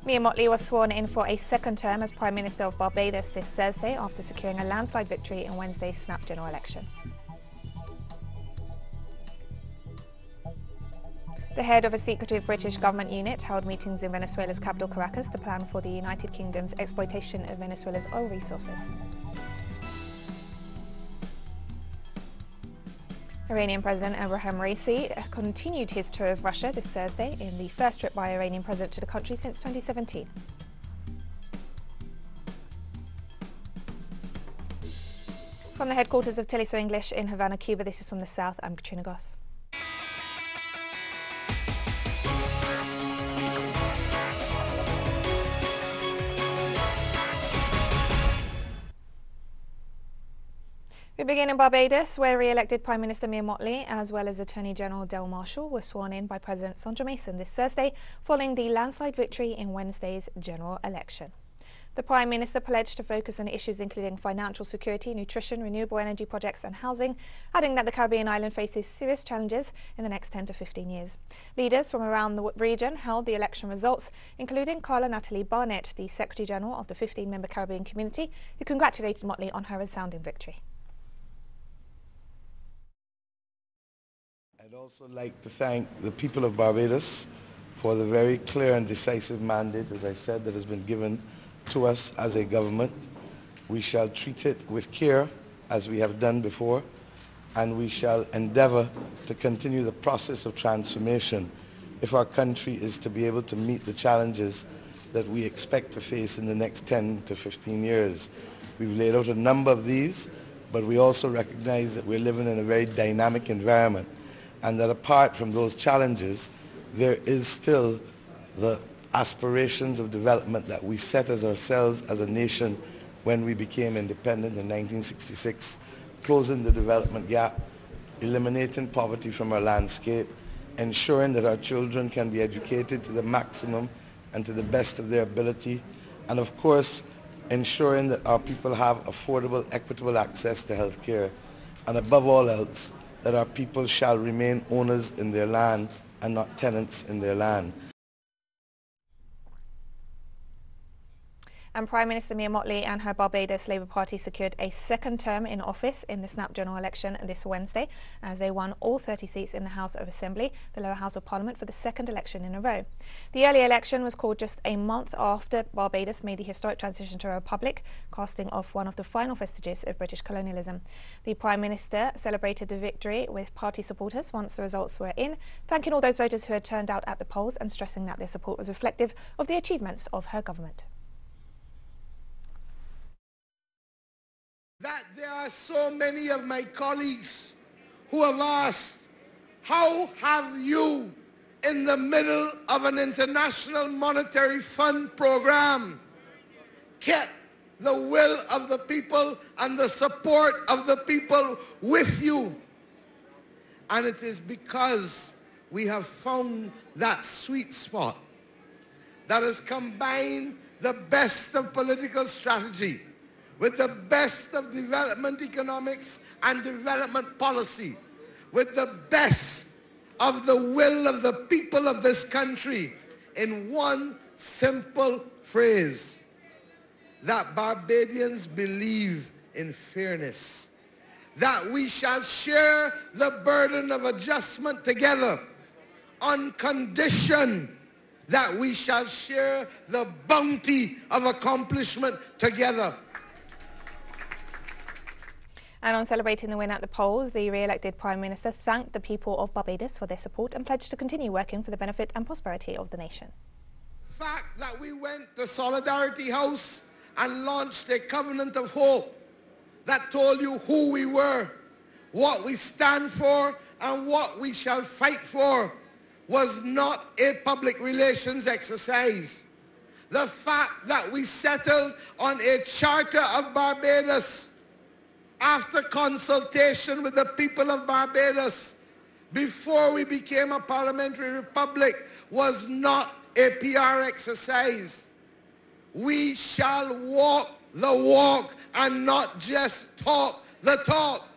Mia Mottley was sworn in for a second term as Prime Minister of Barbados this Thursday after securing a landslide victory in Wednesday's snap general election. The head of a secretive British government unit held meetings in Venezuela's capital Caracas to plan for the United Kingdom's exploitation of Venezuela's oil resources. Iranian President Ebrahim Raisi continued his tour of Russia this Thursday in the first trip by an Iranian president to the country since 2017. From the headquarters of teleSUR English in Havana, Cuba, this is From the South. I'm Katrina Goss. We begin in Barbados, where re-elected Prime Minister Mia Mottley, as well as Attorney General Del Marshall, were sworn in by President Sandra Mason this Thursday, following the landslide victory in Wednesday's general election. The Prime Minister pledged to focus on issues including financial security, nutrition, renewable energy projects and housing, adding that the Caribbean island faces serious challenges in the next 10 to 15 years. Leaders from around the region held the election results, including Carla Natalie Barnett, the Secretary General of the 15-member Caribbean community, who congratulated Mottley on her resounding victory. I'd also like to thank the people of Barbados for the very clear and decisive mandate, as I said, that has been given to us as a government. We shall treat it with care, as we have done before, and we shall endeavor to continue the process of transformation if our country is to be able to meet the challenges that we expect to face in the next 10 to 15 years. We've laid out a number of these, but we also recognize that we're living in a very dynamic environment, and that apart from those challenges, there is still the aspirations of development that we set as ourselves as a nation when we became independent in 1966, closing the development gap, eliminating poverty from our landscape, ensuring that our children can be educated to the maximum and to the best of their ability, and of course, ensuring that our people have affordable, equitable access to health care, and above all else, that our people shall remain owners in their land and not tenants in their land. And Prime Minister Mia Mottley and her Barbados Labour Party secured a second term in office in the snap general election this Wednesday, as they won all 30 seats in the House of Assembly, the lower house of Parliament, for the second election in a row. The early election was called just a month after Barbados made the historic transition to a republic, casting off one of the final vestiges of British colonialism. The Prime Minister celebrated the victory with party supporters once the results were in, thanking all those voters who had turned out at the polls and stressing that their support was reflective of the achievements of her government. That there are so many of my colleagues who have asked, how have you, in the middle of an International Monetary Fund program, kept the will of the people and the support of the people with you? And it is because we have found that sweet spot that has combined the best of political strategy with the best of development economics and development policy, with the best of the will of the people of this country, in one simple phrase, that Barbadians believe in fairness, that we shall share the burden of adjustment together on condition that we shall share the bounty of accomplishment together. And on celebrating the win at the polls, the re-elected Prime Minister thanked the people of Barbados for their support and pledged to continue working for the benefit and prosperity of the nation. The fact that we went to Solidarity House and launched a covenant of hope that told you who we were, what we stand for, and what we shall fight for was not a public relations exercise. The fact that we settled on a charter of Barbados after consultation with the people of Barbados before we became a parliamentary republic was not a PR exercise. We shall walk the walk and not just talk the talk.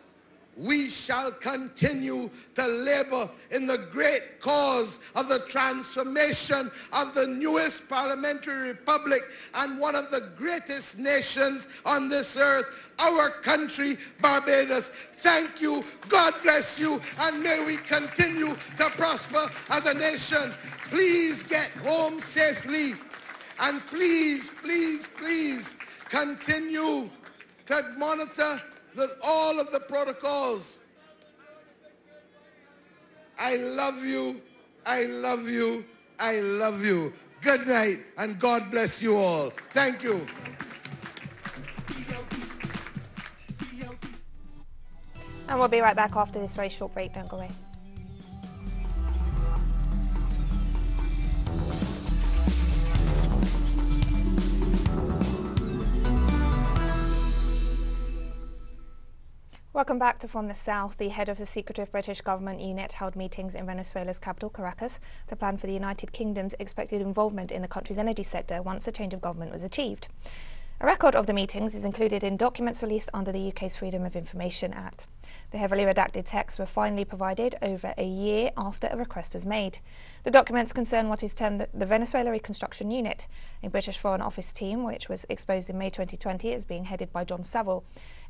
we shall continue to labor in the great cause of the transformation of the newest parliamentary republic and one of the greatest nations on this earth, our country, Barbados. Thank you, God bless you, and may we continue to prosper as a nation. Please get home safely, and please, please, please continue to monitor all of the protocols. I love you, I love you, I love you. Good night, and God bless you all. Thank you. And we'll be right back after this very short break. Don't go away. Welcome back to From the South. The head of the secretive British government unit held meetings in Venezuela's capital, Caracas, to plan for the United Kingdom's expected involvement in the country's energy sector once a change of government was achieved. A record of the meetings is included in documents released under the UK's Freedom of Information Act. The heavily redacted texts were finally provided over a year after a request was made. The documents concern what is termed the Venezuela Reconstruction Unit, a British Foreign Office team which was exposed in May 2020 as being headed by John Saville,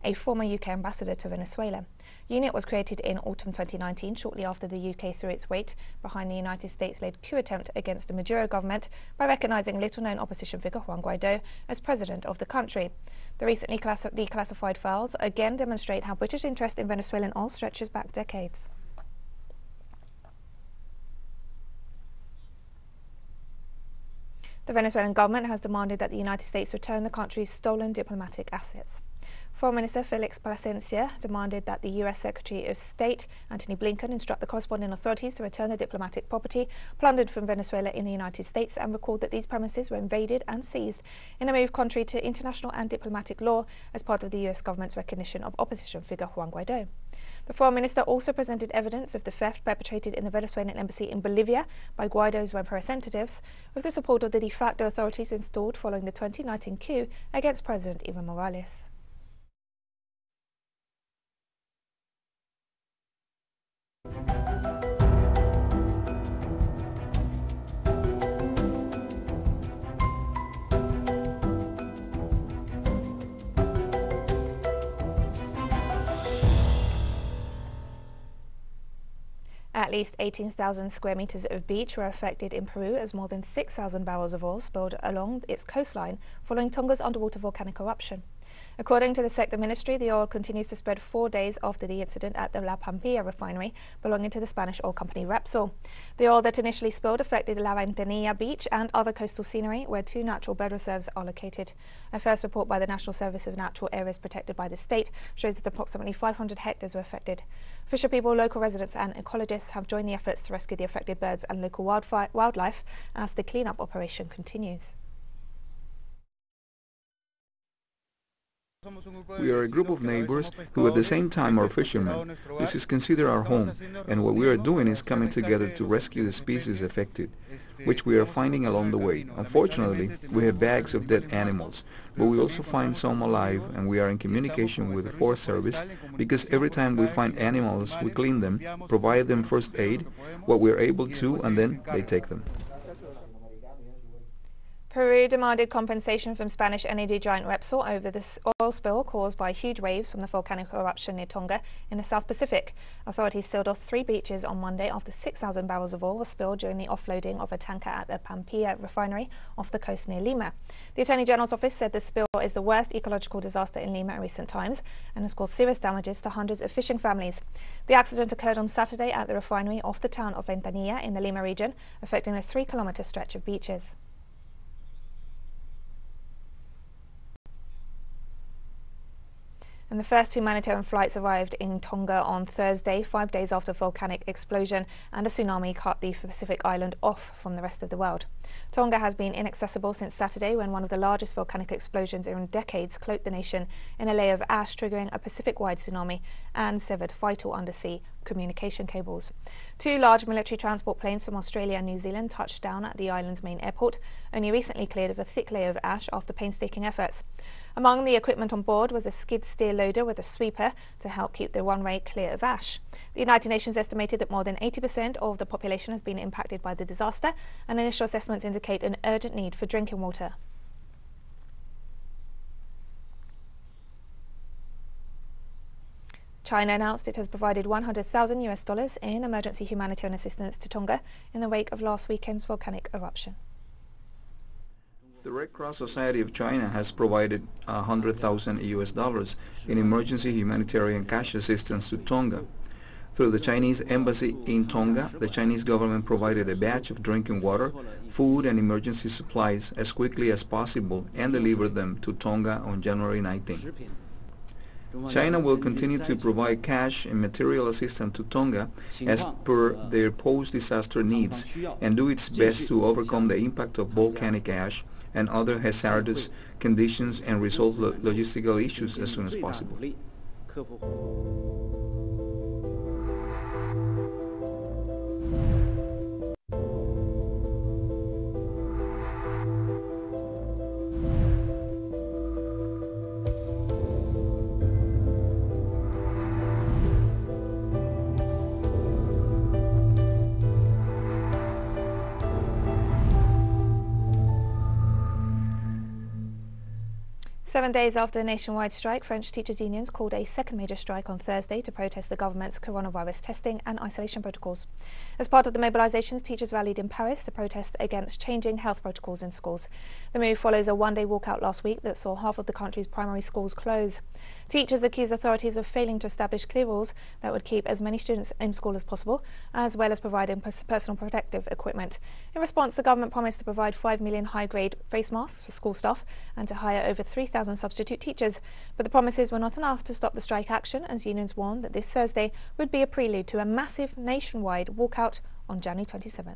a former UK ambassador to Venezuela. UNIT was created in autumn 2019, shortly after the UK threw its weight behind the United States-led coup attempt against the Maduro government by recognising little-known opposition figure Juan Guaidó as president of the country. The recently declassified files again demonstrate how British interest in Venezuelan oil stretches back decades. The Venezuelan government has demanded that the United States return the country's stolen diplomatic assets. Foreign Minister Felix Plasencia demanded that the US Secretary of State Antony Blinken instruct the corresponding authorities to return the diplomatic property plundered from Venezuela in the United States and recalled that these premises were invaded and seized in a move contrary to international and diplomatic law as part of the US government's recognition of opposition figure Juan Guaidó. The Foreign Minister also presented evidence of the theft perpetrated in the Venezuelan embassy in Bolivia by Guaido's representatives, with the support of the de facto authorities installed following the 2019 coup against President Evo Morales. At least 18,000 square meters of beach were affected in Peru as more than 6,000 barrels of oil spilled along its coastline following Tonga's underwater volcanic eruption. According to the sector ministry, the oil continues to spread 4 days after the incident at the La Pampilla refinery belonging to the Spanish oil company Repsol. The oil that initially spilled affected La Ventanilla beach and other coastal scenery where 2 natural bed reserves are located. A first report by the National Service of Natural Areas Protected by the state shows that approximately 500 hectares were affected. Fisher people, local residents and ecologists have joined the efforts to rescue the affected birds and local wildlife as the cleanup operation continues. We are a group of neighbors who at the same time are fishermen. This is considered our home, and what we are doing is coming together to rescue the species affected, which we are finding along the way. Unfortunately, we have bags of dead animals, but we also find some alive, and we are in communication with the Forest Service because every time we find animals, we clean them, provide them first aid, what we are able to, and then they take them. Peru demanded compensation from Spanish energy giant Repsol over this oil spill caused by huge waves from the volcanic eruption near Tonga in the South Pacific. Authorities sealed off 3 beaches on Monday after 6,000 barrels of oil were spilled during the offloading of a tanker at the Pampilla refinery off the coast near Lima. The Attorney General's office said the spill is the worst ecological disaster in Lima in recent times and has caused serious damages to hundreds of fishing families. The accident occurred on Saturday at the refinery off the town of Ventanilla in the Lima region, affecting a 3-kilometre stretch of beaches. And the first humanitarian flights arrived in Tonga on Thursday, 5 days after a volcanic explosion and a tsunami cut the Pacific island off from the rest of the world. Tonga has been inaccessible since Saturday when one of the largest volcanic explosions in decades cloaked the nation in a layer of ash, triggering a Pacific-wide tsunami and severed vital undersea communication cables. 2 large military transport planes from Australia and New Zealand touched down at the island's main airport, only recently cleared of a thick layer of ash after painstaking efforts. Among the equipment on board was a skid steer loader with a sweeper to help keep the runway clear of ash. The United Nations estimated that more than 80% of the population has been impacted by the disaster, and initial assessments indicate an urgent need for drinking water. China announced it has provided $100,000 in emergency humanitarian assistance to Tonga in the wake of last weekend's volcanic eruption. The Red Cross Society of China has provided $100,000 in emergency humanitarian cash assistance to Tonga. Through the Chinese embassy in Tonga, the Chinese government provided a batch of drinking water, food and emergency supplies as quickly as possible and delivered them to Tonga on January 19. China will continue to provide cash and material assistance to Tonga as per their post-disaster needs and do its best to overcome the impact of volcanic ash and other hazardous conditions and resolve logistical issues as soon as possible. 7 days after a nationwide strike, French teachers' unions called a second major strike on Thursday to protest the government's coronavirus testing and isolation protocols. As part of the mobilisations, teachers rallied in Paris to protest against changing health protocols in schools. The move follows a one-day walkout last week that saw half of the country's primary schools close. Teachers accused authorities of failing to establish clear rules that would keep as many students in school as possible, as well as providing personal protective equipment. In response, the government promised to provide 5 million high-grade face masks for school staff and to hire over 3,000 substitute teachers. But the promises were not enough to stop the strike action, as unions warned that this Thursday would be a prelude to a massive nationwide walkout on January 27th.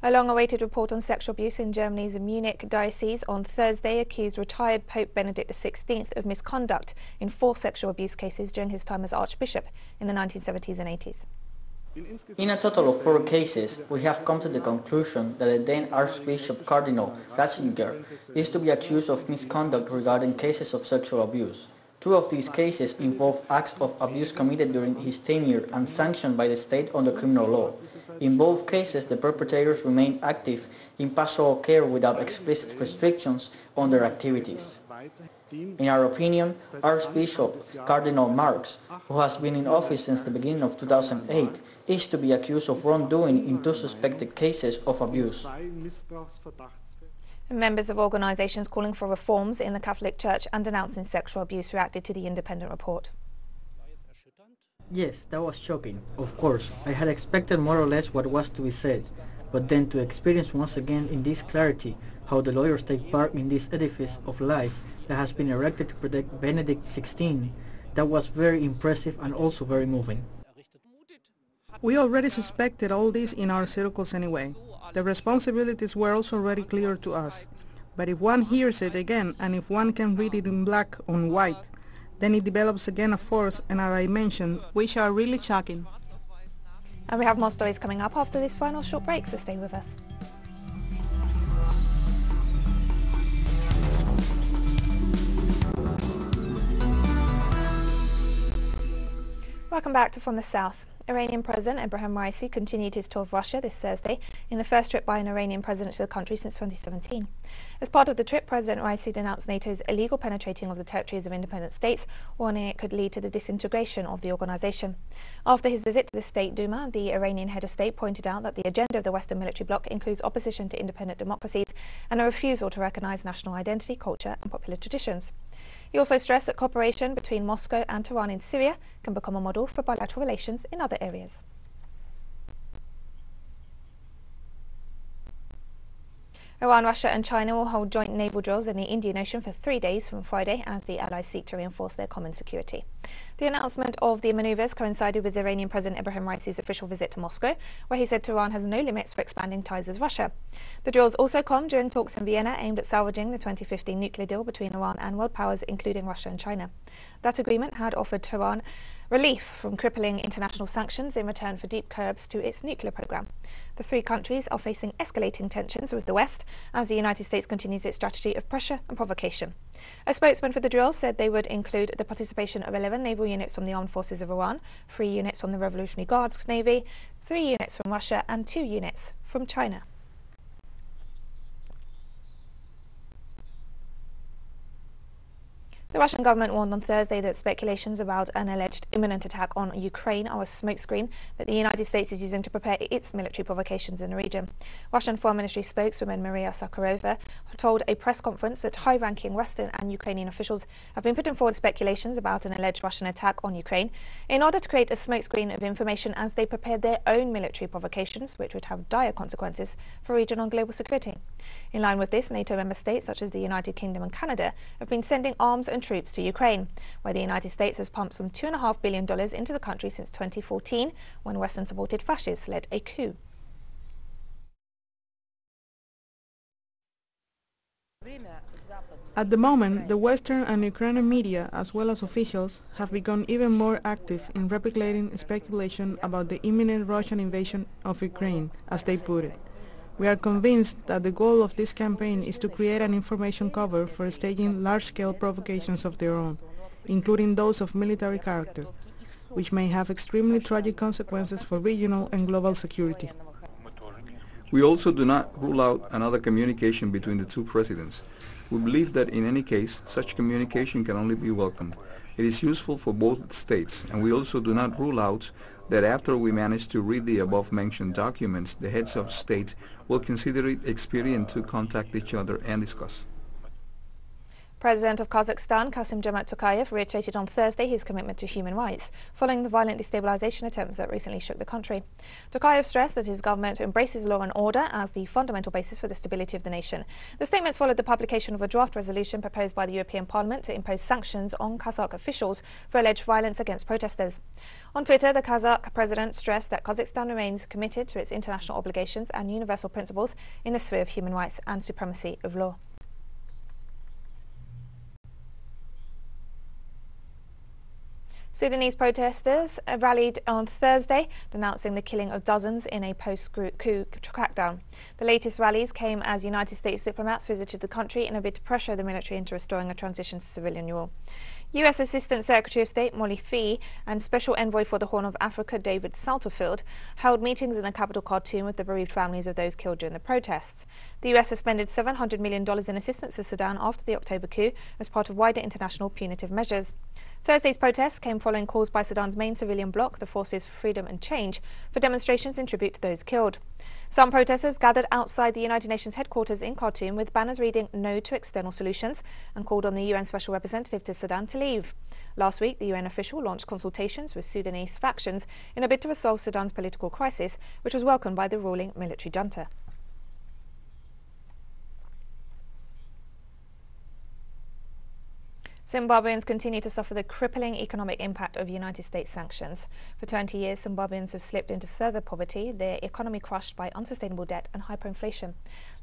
A long-awaited report on sexual abuse in Germany's Munich diocese on Thursday accused retired Pope Benedict XVI of misconduct in 4 sexual abuse cases during his time as Archbishop in the 1970s and 80s. In a total of 4 cases, we have come to the conclusion that the then Archbishop Cardinal Ratzinger is to be accused of misconduct regarding cases of sexual abuse. 2 of these cases involve acts of abuse committed during his tenure and sanctioned by the state under criminal law. In both cases, the perpetrators remained active in pastoral care without explicit restrictions on their activities. In our opinion, Archbishop Cardinal Marx, who has been in office since the beginning of 2008, is to be accused of wrongdoing in 2 suspected cases of abuse. Members of organisations calling for reforms in the Catholic Church and denouncing sexual abuse reacted to the independent report. Yes, that was shocking. Of course, I had expected more or less what was to be said, but then to experience once again in this clarity how the lawyers take part in this edifice of lies that has been erected to protect Benedict XVI, that was very impressive and also very moving. We already suspected all this in our circles anyway. The responsibilities were also already clear to us. But if one hears it again, and if one can read it in black on white, then it develops again a force and a dimension which are really shocking. And we have more stories coming up after this final short break, so stay with us. Welcome back to From the South. Iranian President Ebrahim Raisi continued his tour of Russia this Thursday in the first trip by an Iranian president to the country since 2017. As part of the trip, President Raisi denounced NATO's illegal penetrating of the territories of independent states, warning it could lead to the disintegration of the organisation. After his visit to the State Duma, the Iranian head of state pointed out that the agenda of the Western military bloc includes opposition to independent democracies and a refusal to recognise national identity, culture and popular traditions. He also stressed that cooperation between Moscow and Tehran in Syria can become a model for bilateral relations in other areas. Iran, Russia and China will hold joint naval drills in the Indian Ocean for 3 days from Friday as the allies seek to reinforce their common security. The announcement of the manoeuvres coincided with Iranian President Ebrahim Raisi's official visit to Moscow, where he said Tehran has no limits for expanding ties with Russia. The drills also come during talks in Vienna aimed at salvaging the 2015 nuclear deal between Iran and world powers, including Russia and China. That agreement had offered Tehran relief from crippling international sanctions in return for deep curbs to its nuclear program. The three countries are facing escalating tensions with the West as the United States continues its strategy of pressure and provocation. A spokesman for the drill said they would include the participation of 11 naval units from the armed forces of Iran, 3 units from the Revolutionary Guards Navy, 3 units from Russia and 2 units from China. The Russian government warned on Thursday that speculations about an alleged imminent attack on Ukraine are a smokescreen that the United States is using to prepare its military provocations in the region. Russian Foreign Ministry spokeswoman Maria Zakharova told a press conference that high-ranking Western and Ukrainian officials have been putting forward speculations about an alleged Russian attack on Ukraine in order to create a smokescreen of information as they prepare their own military provocations, which would have dire consequences for regional and global security. In line with this, NATO member states such as the United Kingdom and Canada have been sending arms and troops to Ukraine, where the United States has pumped some $2.5 billion into the country since 2014, when Western-supported fascists led a coup. At the moment, the Western and Ukrainian media, as well as officials, have become even more active in replicating speculation about the imminent Russian invasion of Ukraine, as they put it. We are convinced that the goal of this campaign is to create an information cover for staging large-scale provocations of their own, including those of military character, which may have extremely tragic consequences for regional and global security. We also do not rule out another communication between the two presidents. We believe that in any case, such communication can only be welcomed. It is useful for both states, and we also do not rule out that after we manage to read the above-mentioned documents, the heads of state will consider it expedient to contact each other and discuss. President of Kazakhstan, Kassym-Jomart Tokayev, reiterated on Thursday his commitment to human rights, following the violent destabilization attempts that recently shook the country. Tokayev stressed that his government embraces law and order as the fundamental basis for the stability of the nation. The statements followed the publication of a draft resolution proposed by the European Parliament to impose sanctions on Kazakh officials for alleged violence against protesters. On Twitter, the Kazakh president stressed that Kazakhstan remains committed to its international obligations and universal principles in the sphere of human rights and supremacy of law. Sudanese protesters rallied on Thursday, denouncing the killing of dozens in a post-coup crackdown. The latest rallies came as United States diplomats visited the country in a bid to pressure the military into restoring a transition to civilian rule. U.S. Assistant Secretary of State Molly Fee and Special Envoy for the Horn of Africa David Satterfield held meetings in the capital Khartoum with the bereaved families of those killed during the protests. The U.S. suspended $700 million in assistance to Sudan after the October coup as part of wider international punitive measures. Thursday's protests came following calls by Sudan's main civilian bloc, the Forces for Freedom and Change, for demonstrations in tribute to those killed. Some protesters gathered outside the United Nations headquarters in Khartoum with banners reading "No to External Solutions" and called on the UN Special Representative to Sudan to leave. Last week, the UN official launched consultations with Sudanese factions in a bid to resolve Sudan's political crisis, which was welcomed by the ruling military junta. Zimbabweans continue to suffer the crippling economic impact of United States sanctions. For 20 years, Zimbabweans have slipped into further poverty, their economy crushed by unsustainable debt and hyperinflation.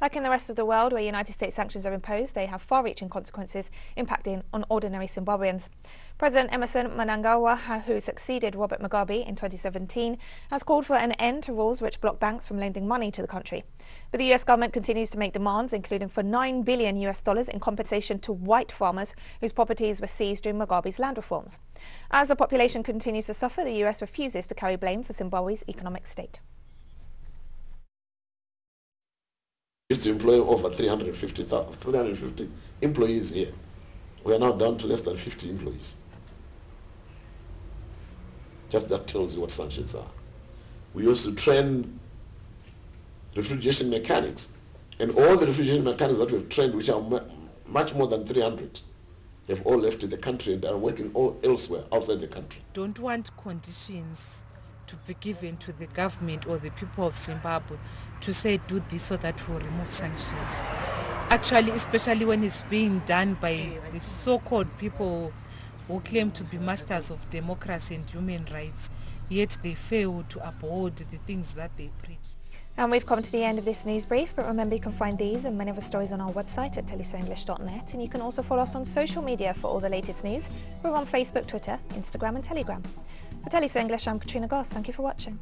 Like in the rest of the world where United States sanctions are imposed, they have far-reaching consequences impacting on ordinary Zimbabweans. President Emerson Mnangagwa, who succeeded Robert Mugabe in 2017, has called for an end to rules which block banks from lending money to the country. But the US government continues to make demands, including for $9 billion in compensation to white farmers whose properties were seized during Mugabe's land reforms. As the population continues to suffer, the US refuses to carry blame for Zimbabwe's economic state. We used to employ over 350 employees here. We are now down to less than 50 employees. Just that tells you what sanctions are. We used to train refrigeration mechanics, and all the refrigeration mechanics that we've trained, which are much more than 300, have all left the country and are working all elsewhere outside the country. Don't want conditions to be given to the government or the people of Zimbabwe to say do this so that we'll remove sanctions. Actually, especially when it's being done by the so-called people who claim to be masters of democracy and human rights, yet they fail to uphold the things that they preach. And we've come to the end of this news brief, but remember you can find these and many other stories on our website at telesurenglish.net, and you can also follow us on social media for all the latest news. We're on Facebook, Twitter, Instagram and Telegram. For teleSUR English, I'm Katrina Goss. Thank you for watching.